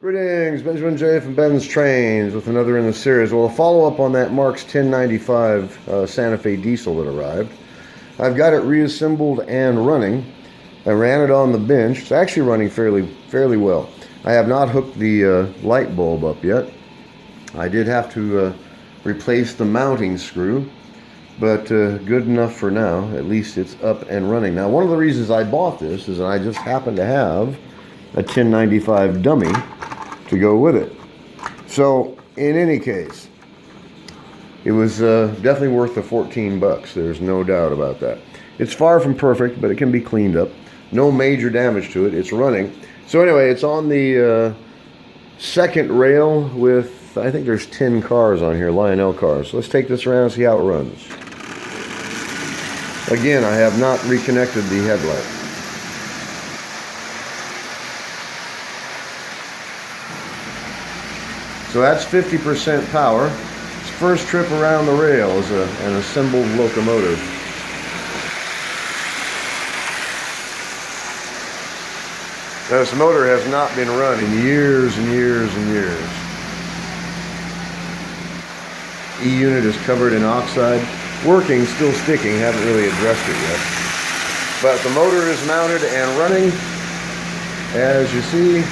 Greetings, Benjamin J. from BENZTRAINZ with another in the series. Well, a follow-up on that Marx 1095 Santa Fe diesel that arrived. I've got it reassembled and running. I ran it on the bench. It's actually running fairly well. I have not hooked the light bulb up yet. I did have to replace the mounting screw, but good enough for now. At least it's up and running. Now, one of the reasons I bought this is that I just happen to have a 1095 dummy to go with it. So in any case, it was definitely worth the 14 bucks. There's no doubt about that. It's far from perfect, but it can be cleaned up. No major damage to it. It's running. So anyway, it's on the second rail with, I think there's 10 cars on here, Lionel cars. So let's take this around and see how it runs. Again, I have not reconnected the headlight. So that's 50% power. Its first trip around the rail is an assembled locomotive. Now, this motor has not been run in years and years and years. E-unit is covered in oxide. Working, still sticking, haven't really addressed it yet. But the motor is mounted and running, as you see.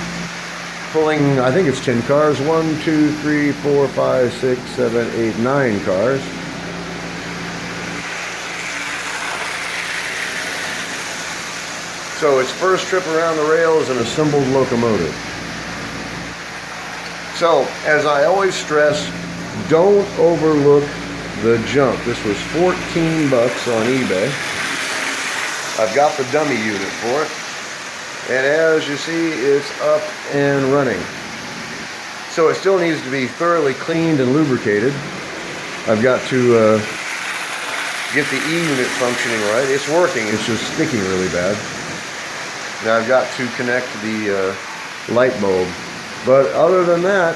Pulling, I think it's 10 cars. 1, 2, 3, 4, 5, 6, 7, 8, 9 cars. So its first trip around the rail is an assembled locomotive. So, as I always stress, don't overlook the junk. This was 14 bucks on eBay. I've got the dummy unit for it. And as you see, it's up and running. So it still needs to be thoroughly cleaned and lubricated. I've got to get the E-unit functioning right. It's working, it's just sticking really bad. Now I've got to connect the light bulb. But other than that,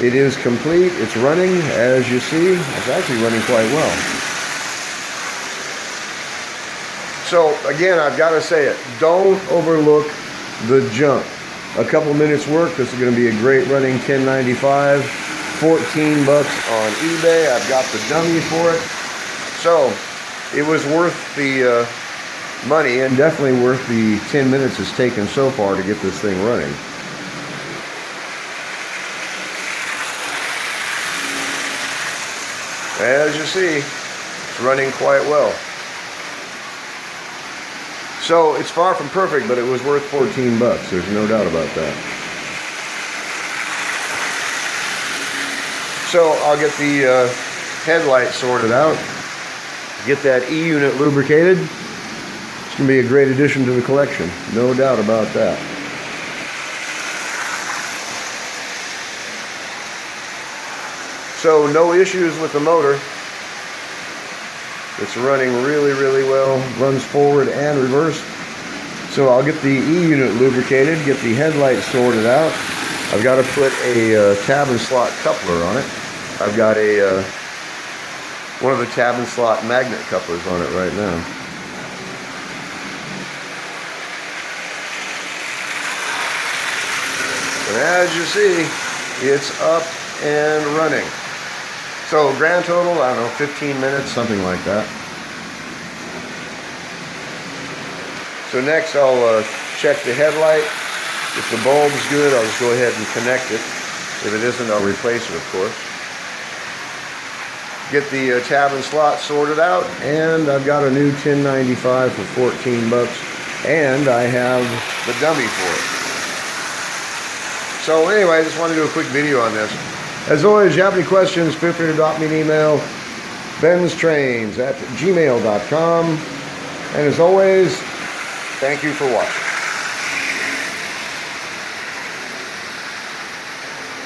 it is complete. It's running, as you see. It's actually running quite well. So, again, I've got to say it, don't overlook the junk. A couple minutes work, this is going to be a great running 1095, 14 bucks on eBay. I've got the dummy for it. So, it was worth the money and definitely worth the 10 minutes it's taken so far to get this thing running. As you see, it's running quite well. So it's far from perfect, but it was worth 14 bucks. There's no doubt about that. So I'll get the headlight sorted out, get that E-unit lubricated. It's going to be a great addition to the collection. No doubt about that. So no issues with the motor. It's running really well, runs forward and reverse. So I'll get the E-unit lubricated, get the headlight sorted out. I've got to put a tab and slot coupler on it. I've got a one of the tab and slot magnet couplers on it right now. And as you see, it's up and running. So grand total, I don't know, 15 minutes, something like that. So next I'll check the headlight. If the bulb's good, I'll just go ahead and connect it. If it isn't, I'll replace it, of course. Get the tab and slot sorted out, and I've got a new 1095 for 14 bucks, and I have the dummy for it. So anyway, I just want to do a quick video on this. As always, if you have any questions, feel free to drop me an email, BENZTRAINZ@gmail.com. And as always, thank you for watching.